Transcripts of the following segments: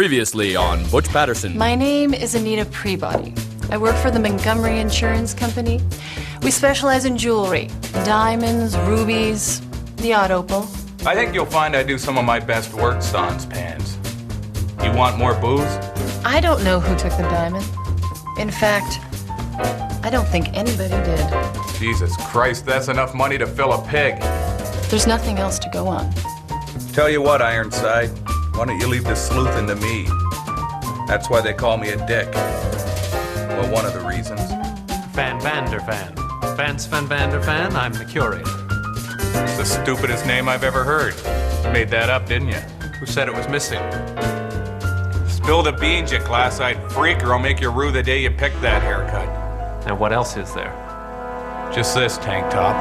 Previously on Butch Patterson. My name is Anita Peabody. I work for the Montgomery Insurance Company. We specialize in jewelry, diamonds, rubies, the odd opal. I think you'll find I do some of my best work sans pans. You want more booze? I don't know who took the diamond. In fact, I don't think anybody did. Jesus Christ, that's enough money to fill a pig. There's nothing else to go on. Tell you what, Ironside, why don't you leave the sleuthing to me? That's why they call me a dick. Well, one of the reasons. Van Vanderfan. Vance Van Vanderfan, I'm the curator. It's the stupidest name I've ever heard. You made that up, didn't you? Who said it was missing? Spill the beans, you glass-eyed freak, or I'll make you rue the day you picked that haircut. And what else is there? Just this tank top.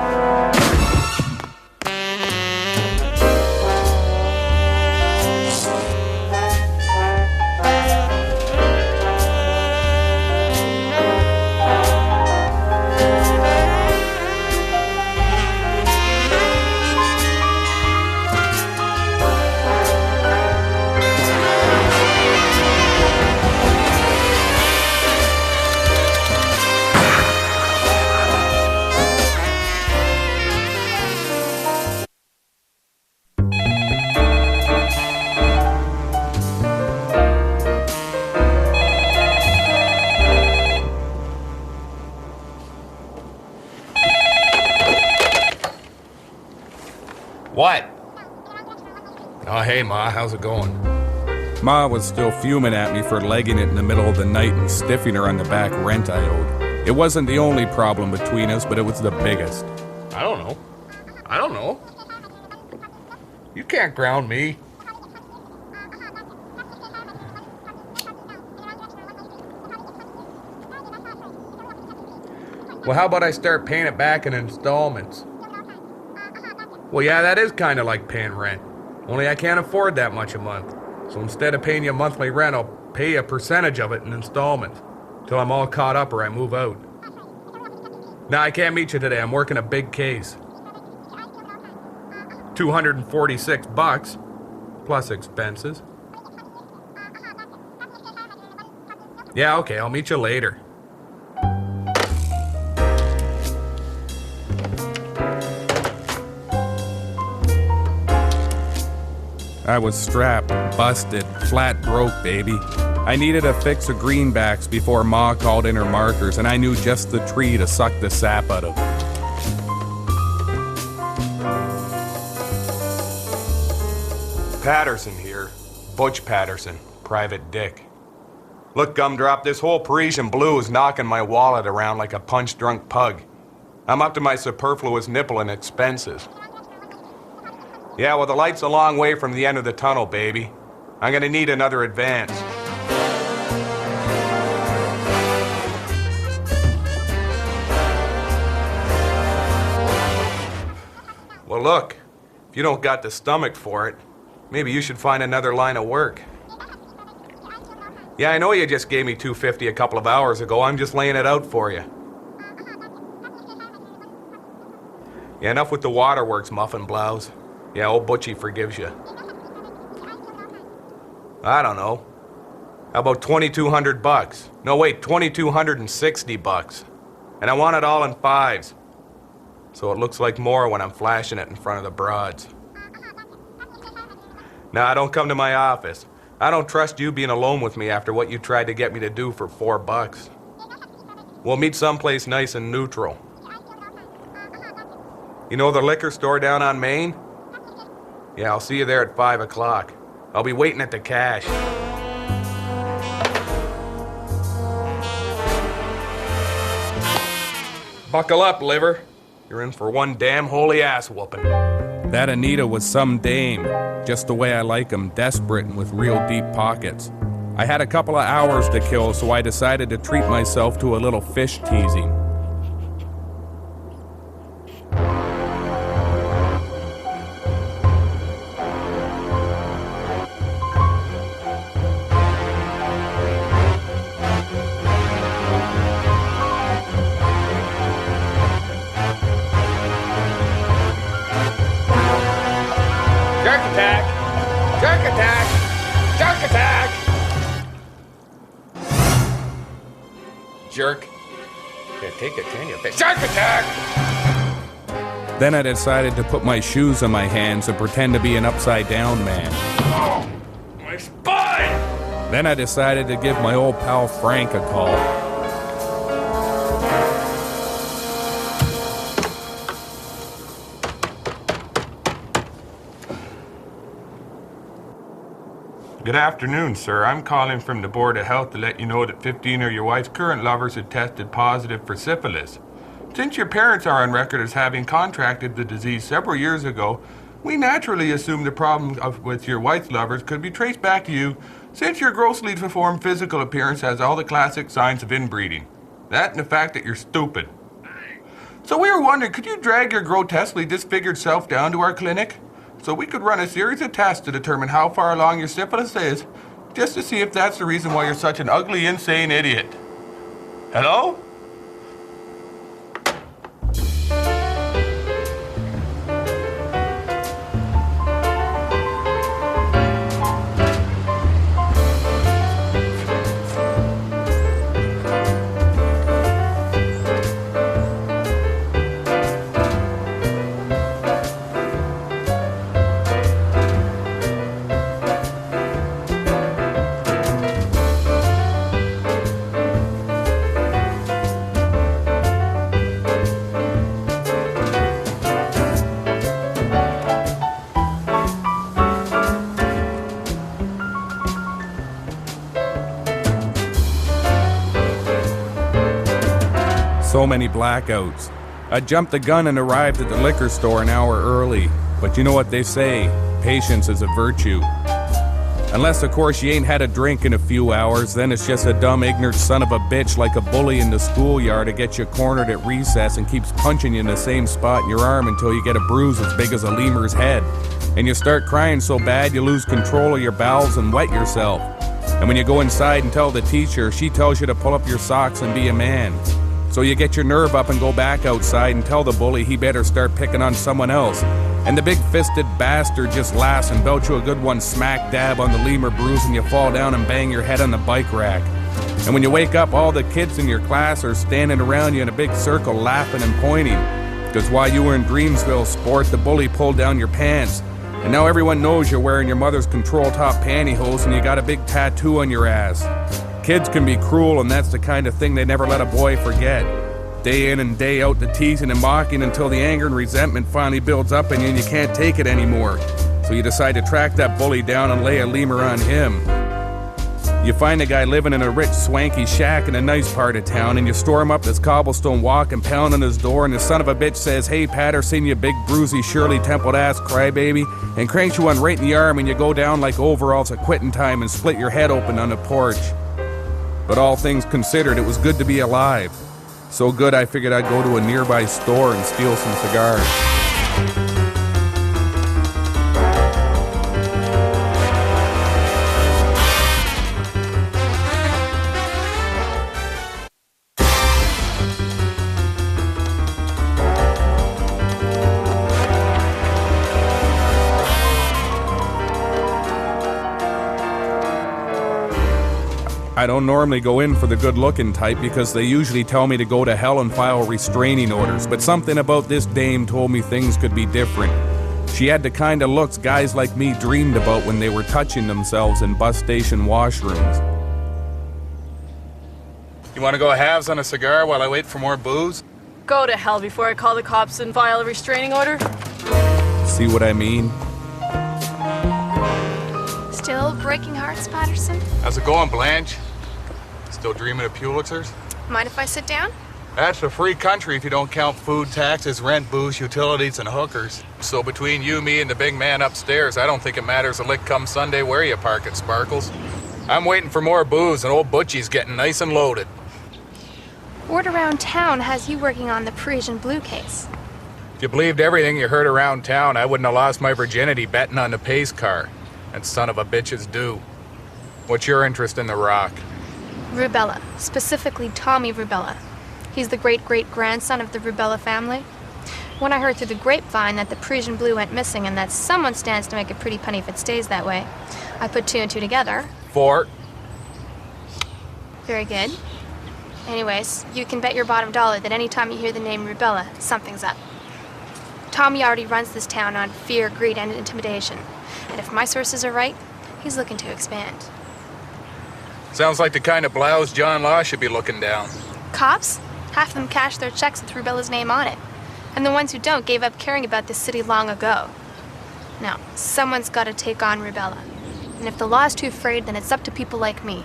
What? Oh, hey, Ma, how's it going? Ma was still fuming at me for legging it in the middle of the night and stiffing her on the back rent I owed. It wasn't the only problem between us, but it was the biggest. I don't know. You can't ground me. Well, how about I start paying it back in installments? Well, yeah, that is kind of like paying rent. Only I can't afford that much a month. So instead of paying you monthly rent, I'll pay a percentage of it in installments. Till I'm all caught up or I move out. Nah, I can't meet you today. I'm working a big case. $246, plus expenses. Yeah, okay, I'll meet you later. I was strapped, busted, flat broke, baby. I needed a fix of greenbacks before Ma called in her markers, and I knew just the tree to suck the sap out of. Patterson here. Butch Patterson, private dick. Look, Gumdrop, this whole Parisian blue is knocking my wallet around like a punch-drunk pug. I'm up to my superfluous nipple in expenses. Yeah, well, the light's a long way from the end of the tunnel, baby. I'm gonna need another advance. Well, look, if you don't got the stomach for it, maybe you should find another line of work. Yeah, I know you just gave me $250 a couple of hours ago. I'm just laying it out for you. Yeah, enough with the waterworks, muffin blouse. Yeah, old Butchie forgives you. I don't know. How about $2,200? No, wait, $2,260. And I want it all in fives. So it looks like more when I'm flashing it in front of the broads. Nah, don't come to my office. I don't trust you being alone with me after what you tried to get me to do for $4. We'll meet someplace nice and neutral. You know the liquor store down on Main? Yeah, I'll see you there at 5 o'clock. I'll be waiting at the cash. Buckle up, liver. You're in for one damn holy ass whooping. That Anita was some dame, just the way I like 'em, desperate and with real deep pockets. I had a couple of hours to kill, so I decided to treat myself to a little fish teasing. Jerk attack! Jerk attack! Jerk attack! jerk. Here, take it, can you? Shark attack! Then I decided to put my shoes on my hands and pretend to be an upside-down man. Oh, my spine! Then I decided to give my old pal Frank a call. Good afternoon, sir. I'm calling from the Board of Health to let you know that 15 of your wife's current lovers have tested positive for syphilis. Since your parents are on record as having contracted the disease several years ago, we naturally assume the problem with your wife's lovers could be traced back to you, since your grossly deformed physical appearance has all the classic signs of inbreeding. That and the fact that you're stupid. So we were wondering, could you drag your grotesquely disfigured self down to our clinic? So we could run a series of tests to determine how far along your syphilis is, just to see if that's the reason why you're such an ugly, insane idiot. Hello? So many blackouts. I jumped the gun and arrived at the liquor store an hour early. But you know what they say, patience is a virtue. Unless, of course, you ain't had a drink in a few hours, then it's just a dumb, ignorant son of a bitch like a bully in the schoolyard to get you cornered at recess and keeps punching you in the same spot in your arm until you get a bruise as big as a lemur's head. And you start crying so bad you lose control of your bowels and wet yourself. And when you go inside and tell the teacher, she tells you to pull up your socks and be a man. So you get your nerve up and go back outside and tell the bully he better start picking on someone else. And the big-fisted bastard just laughs and belts you a good one smack dab on the lemur bruise and you fall down and bang your head on the bike rack. And when you wake up, all the kids in your class are standing around you in a big circle laughing and pointing. Because while you were in Dreamsville, sport, the bully pulled down your pants. And now everyone knows you're wearing your mother's control-top pantyhose and you got a big tattoo on your ass. Kids can be cruel, and that's the kind of thing they never let a boy forget. Day in and day out, the teasing and mocking until the anger and resentment finally builds up in you and you can't take it anymore. So you decide to track that bully down and lay a lemur on him. You find a guy living in a rich, swanky shack in a nice part of town, and you storm up this cobblestone walk and pound on his door, and the son of a bitch says, "Hey, Patterson, you big, bruisey, Shirley Temple-ass crybaby," and cranks you one right in the arm, and you go down like overalls at quitting time and split your head open on the porch. But all things considered, it was good to be alive. So good I figured I'd go to a nearby store and steal some cigars. I don't normally go in for the good-looking type because they usually tell me to go to hell and file restraining orders, but something about this dame told me things could be different. She had the kind of looks guys like me dreamed about when they were touching themselves in bus station washrooms. You want to go halves on a cigar while I wait for more booze? Go to hell before I call the cops and file a restraining order. See what I mean? Still breaking hearts, Patterson? How's it going, Blanche? Still dreaming of Pulitzers? Mind if I sit down? That's a free country if you don't count food, taxes, rent, booze, utilities, and hookers. So between you, me, and the big man upstairs, I don't think it matters a lick come Sunday where you park at Sparkles. I'm waiting for more booze, and old Butchie's getting nice and loaded. Word around town has you working on the Parisian Blue case. If you believed everything you heard around town, I wouldn't have lost my virginity betting on the pace car. And son of a bitches do. What's your interest in the rock? Rubella, specifically Tommy Rubella. He's the great-great-grandson of the Rubella family. When I heard through the grapevine that the Parisian Blue went missing and that someone stands to make a pretty penny if it stays that way, I put two and two together. 4. Very good. Anyways, you can bet your bottom dollar that anytime you hear the name Rubella, something's up. Tommy already runs this town on fear, greed, and intimidation. And if my sources are right, he's looking to expand. Sounds like the kind of blouse John Law should be looking down. Cops? Half of them cash their checks with Rubella's name on it. And the ones who don't gave up caring about this city long ago. Now, someone's got to take on Rubella. And if the law's too afraid, then it's up to people like me.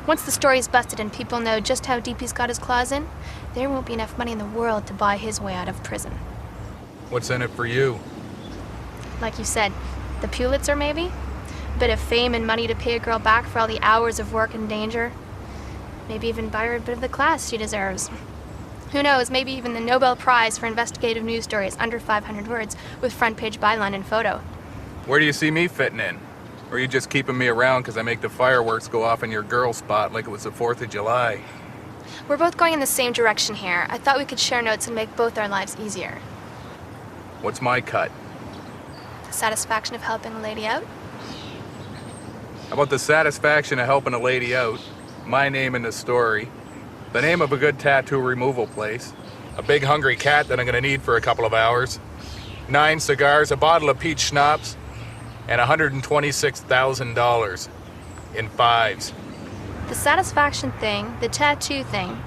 Once the story's busted and people know just how deep he's got his claws in, there won't be enough money in the world to buy his way out of prison. What's in it for you? Like you said, the Pulitzer maybe? A bit of fame and money to pay a girl back for all the hours of work and danger. Maybe even buy her a bit of the class she deserves. Who knows, maybe even the Nobel Prize for investigative news stories under 500 words with front page byline and photo. Where do you see me fitting in? Or are you just keeping me around because I make the fireworks go off in your girl spot like it was the 4th of July? We're both going in the same direction here. I thought we could share notes and make both our lives easier. What's my cut? The satisfaction of helping a lady out? How about the satisfaction of helping a lady out? My name in the story. The name of a good tattoo removal place. A big hungry cat that I'm gonna need for a couple of hours. 9 cigars, a bottle of peach schnapps, and $126,000 in fives. The satisfaction thing, the tattoo thing,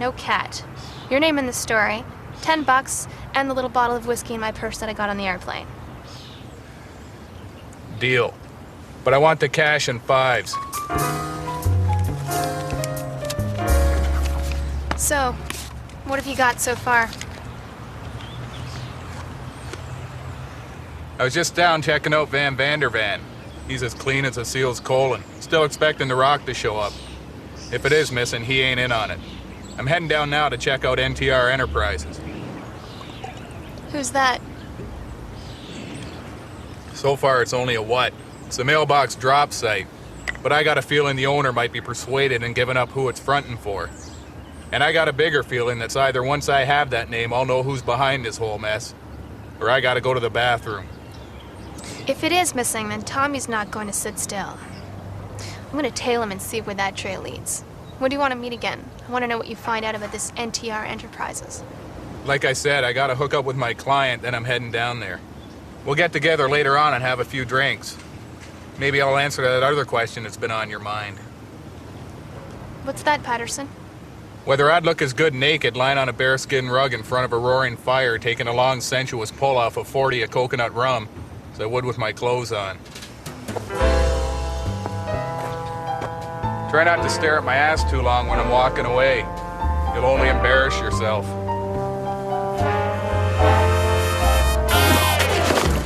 no cat. Your name in the story, $10, and the little bottle of whiskey in my purse that I got on the airplane. Deal. But I want the cash in fives. So, what have you got so far? I was just down checking out Van Vandervan. He's as clean as a seal's colon. Still expecting the Rock to show up. If it is missing, he ain't in on it. I'm heading down now to check out NTR Enterprises. Who's that? So far, it's only a what. It's a mailbox drop site. But I got a feeling the owner might be persuaded and giving up who it's fronting for. And I got a bigger feeling that's either once I have that name, I'll know who's behind this whole mess, or I gotta go to the bathroom. If it is missing, then Tommy's not going to sit still. I'm going to tail him and see where that trail leads. When do you want to meet again? I want to know what you find out about this NTR Enterprises. Like I said, I gotta hook up with my client, then I'm heading down there. We'll get together later on and have a few drinks. Maybe I'll answer that other question that's been on your mind. What's that, Patterson? Whether I'd look as good naked lying on a bearskin rug in front of a roaring fire taking a long sensuous pull off of 40 of coconut rum as I would with my clothes on. Try not to stare at my ass too long when I'm walking away. You'll only embarrass yourself.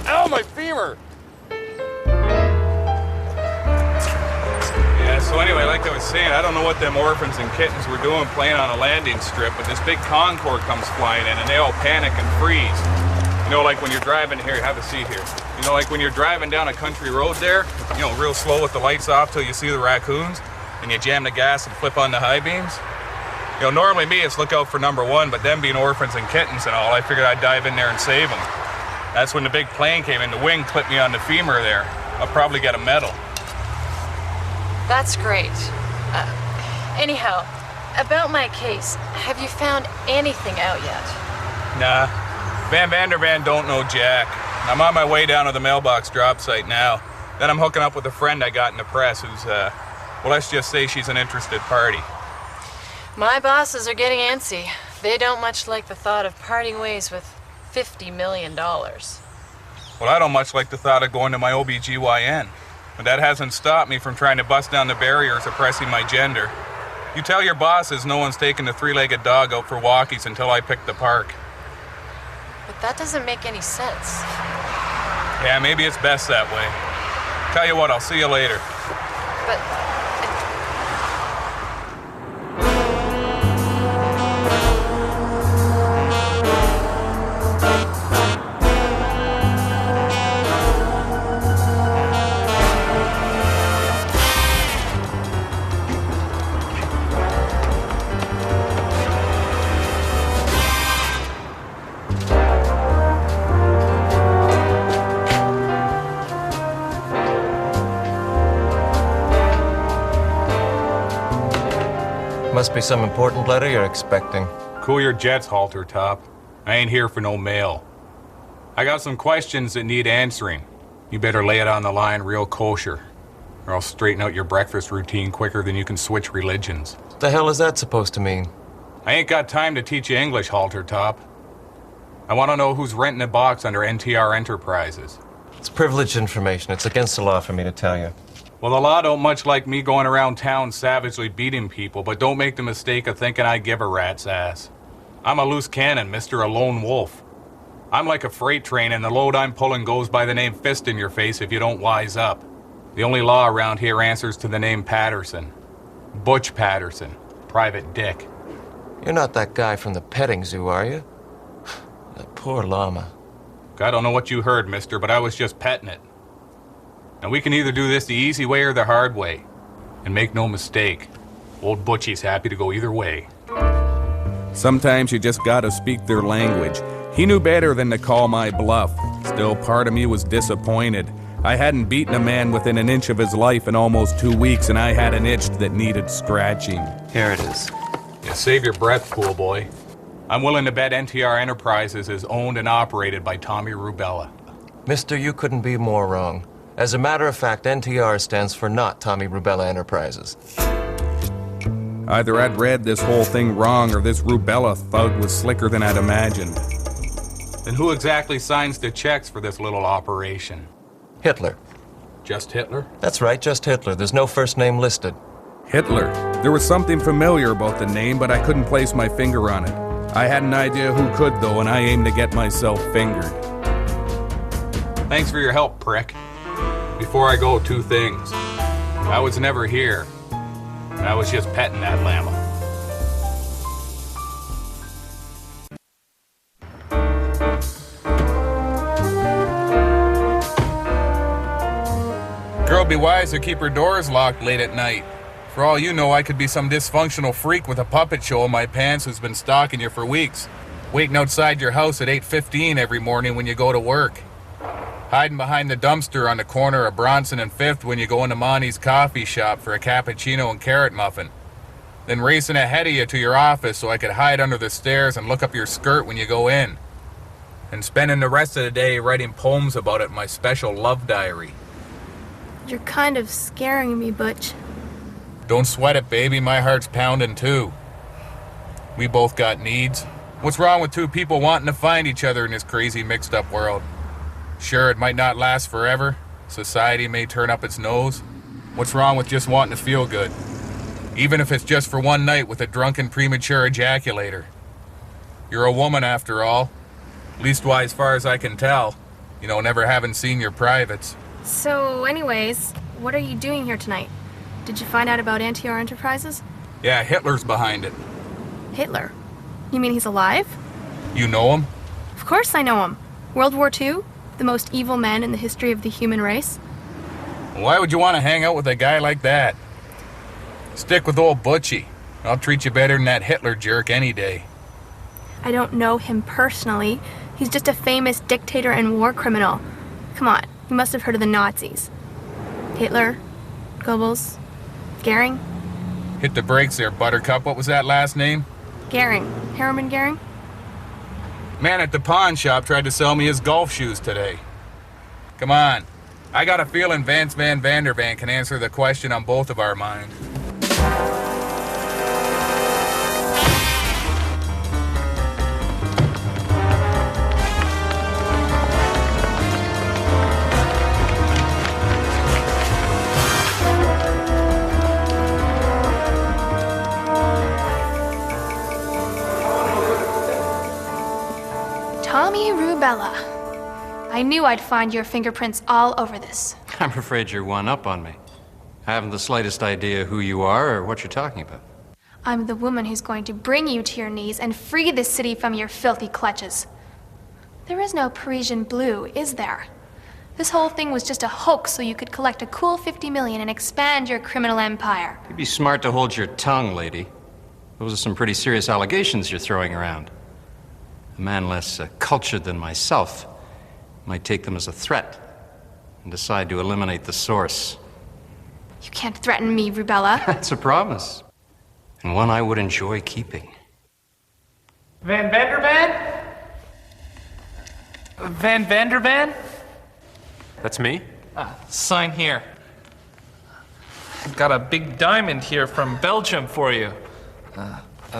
Ow, my femur! Yeah, so anyway, like I was saying, I don't know what them orphans and kittens were doing playing on a landing strip, but this big Concorde comes flying in and they all panic and freeze. You know, like when you're driving here, have a seat here. You know, like when you're driving down a country road there, you know, real slow with the lights off till you see the raccoons, and you jam the gas and flip on the high beams. You know, normally me, it's look out for number one, but them being orphans and kittens and all, I figured I'd dive in there and save them. That's when the big plane came in, the wing clipped me on the femur there. I'll probably get a medal. That's great. Anyhow, about my case, have you found anything out yet? Nah, Van Vandervan don't know jack. I'm on my way down to the mailbox drop site now. Then I'm hooking up with a friend I got in the press who's, well, let's just say she's an interested party. My bosses are getting antsy. They don't much like the thought of parting ways with $50 million. Well, I don't much like the thought of going to my OBGYN. But that hasn't stopped me from trying to bust down the barriers oppressing my gender. You tell your bosses no one's taking the three-legged dog out for walkies until I pick the park. But that doesn't make any sense. Yeah, maybe it's best that way. Tell you what, I'll see you later. But Must be some important letter you're expecting. Cool your jets, Halter Top. I ain't here for no mail. I got some questions that need answering. You better lay it on the line real kosher, or I'll straighten out your breakfast routine quicker than you can switch religions. What the hell is that supposed to mean? I ain't got time to teach you English, Halter Top. I want to know who's renting a box under NTR Enterprises. It's privileged information. It's against the law for me to tell you. Well, the law don't much like me going around town savagely beating people, but don't make the mistake of thinking I give a rat's ass. I'm a loose cannon, Mr. A Lone Wolf. I'm like a freight train, and the load I'm pulling goes by the name Fist in your face if you don't wise up. The only law around here answers to the name Patterson. Butch Patterson. Private Dick. You're not that guy from the petting zoo, are you? That poor llama. I don't know what you heard, mister, but I was just petting it. Now we can either do this the easy way or the hard way. And make no mistake, old Butchie's happy to go either way. Sometimes you just gotta speak their language. He knew better than to call my bluff. Still, part of me was disappointed. I hadn't beaten a man within an inch of his life in almost 2 weeks, and I had an itch that needed scratching. Here it is. Yeah, save your breath, pool boy. I'm willing to bet NTR Enterprises is owned and operated by Tommy Rubella. Mister, you couldn't be more wrong. As a matter of fact, NTR stands for not Tommy Rubella Enterprises. Either I'd read this whole thing wrong, or this Rubella thug was slicker than I'd imagined. Then who exactly signs the checks for this little operation? Hitler. Just Hitler? That's right, just Hitler. There's no first name listed. Hitler. There was something familiar about the name, but I couldn't place my finger on it. I had an idea who could, though, and I aimed to get myself fingered. Thanks for your help, prick. Before I go, 2 things. I was never here. I was just petting that llama. Girl be wise to keep her doors locked late at night. For all you know, I could be some dysfunctional freak with a puppet show in my pants who's been stalking you for weeks, waiting outside your house at 8:15 every morning when you go to work, hiding behind the dumpster on the corner of Bronson and 5th when you go into Monty's coffee shop for a cappuccino and carrot muffin, then racing ahead of you to your office so I could hide under the stairs and look up your skirt when you go in, and spending the rest of the day writing poems about it in my special love diary. You're kind of scaring me, Butch. Don't sweat it, baby. My heart's pounding, too. We both got needs. What's wrong with 2 people wanting to find each other in this crazy, mixed-up world? Sure, it might not last forever. Society may turn up its nose. What's wrong with just wanting to feel good? Even if it's just for one night with a drunken, premature ejaculator. You're a woman, after all. Leastwise, as far as I can tell. You know, never having seen your privates. So, anyways, what are you doing here tonight? Did you find out about NTR Enterprises? Yeah, Hitler's behind it. Hitler? You mean he's alive? You know him? Of course I know him. World War II? The most evil man in the history of the human race? Why would you want to hang out with a guy like that? Stick with old Butchie. I'll treat you better than that Hitler jerk any day. I don't know him personally. He's just a famous dictator and war criminal. Come on, you must have heard of the Nazis. Hitler, Goebbels, Goering? Hit the brakes there, Buttercup. What was that last name? Goering. Hermann Goering? Man at the pawn shop tried to sell me his golf shoes today. Come on. I got a feeling Vance Van Vandervan can answer the question on both of our minds. Tommy Rubella. I knew I'd find your fingerprints all over this. I'm afraid you're one up on me. I haven't the slightest idea who you are or what you're talking about. I'm the woman who's going to bring you to your knees and free this city from your filthy clutches. There is no Parisian blue, is there? This whole thing was just a hoax so you could collect a cool 50 million and expand your criminal empire. You'd be smart to hold your tongue, lady. Those are some pretty serious allegations you're throwing around. A man less cultured than myself might take them as a threat and decide to eliminate the source. You can't threaten me, Rubella. That's a promise. and one I would enjoy keeping. Van Vandervan? Van Vandervan? That's me? Sign here. I've got a big diamond here from Belgium for you.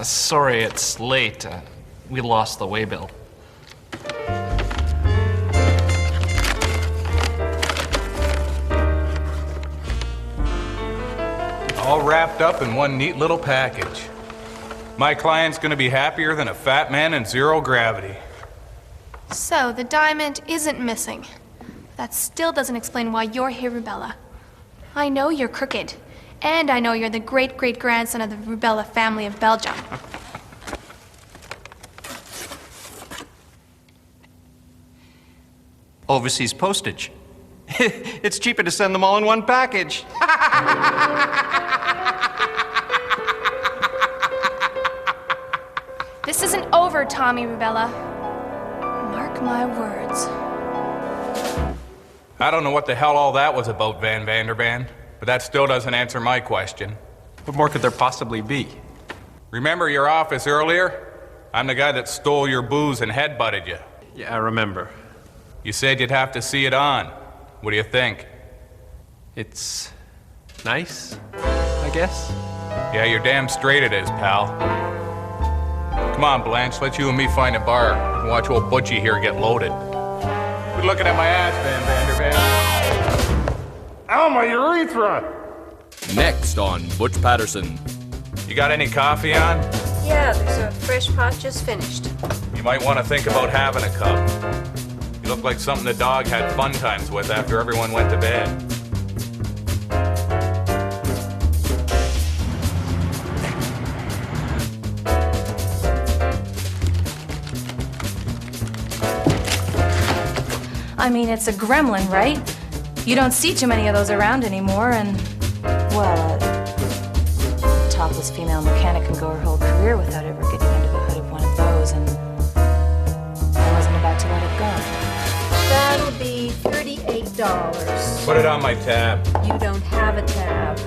Sorry it's late. We lost the waybill. All wrapped up in one neat little package. My client's gonna be happier than a fat man in zero gravity. So, the diamond isn't missing. That still doesn't explain why you're here, Rubella. I know you're crooked. And I know you're the great-great-grandson of the Rubella family of Belgium. Overseas postage. It's cheaper to send them all in one package. This isn't over, Tommy Rubella. Mark my words. I don't know what the hell all that was about, Van Vandervan, but that still doesn't answer my question. What more could there possibly be? Remember your office earlier? I'm the guy that stole your booze and headbutted you. Yeah, I remember. You said you'd have to see it on. What do you think? It's nice, I guess. Yeah, you're damn straight it is, pal. Come on, Blanche, let you and me find a bar and watch old Butchie here get loaded. Quit looking at my ass, Van Vandervan. Ow, my urethra! Next on Butch Patterson. You got any coffee on? Yeah, there's a fresh pot just finished. You might want to think about having a cup. You look like something the dog had fun times with after everyone went to bed. I mean, it's a gremlin, right? You don't see too many of those around anymore, and, well, a topless female mechanic can go her whole career without ever getting under the hood of one of those, and I wasn't about to let it go. That'll be $38. Put it on my tab. You don't have a tab.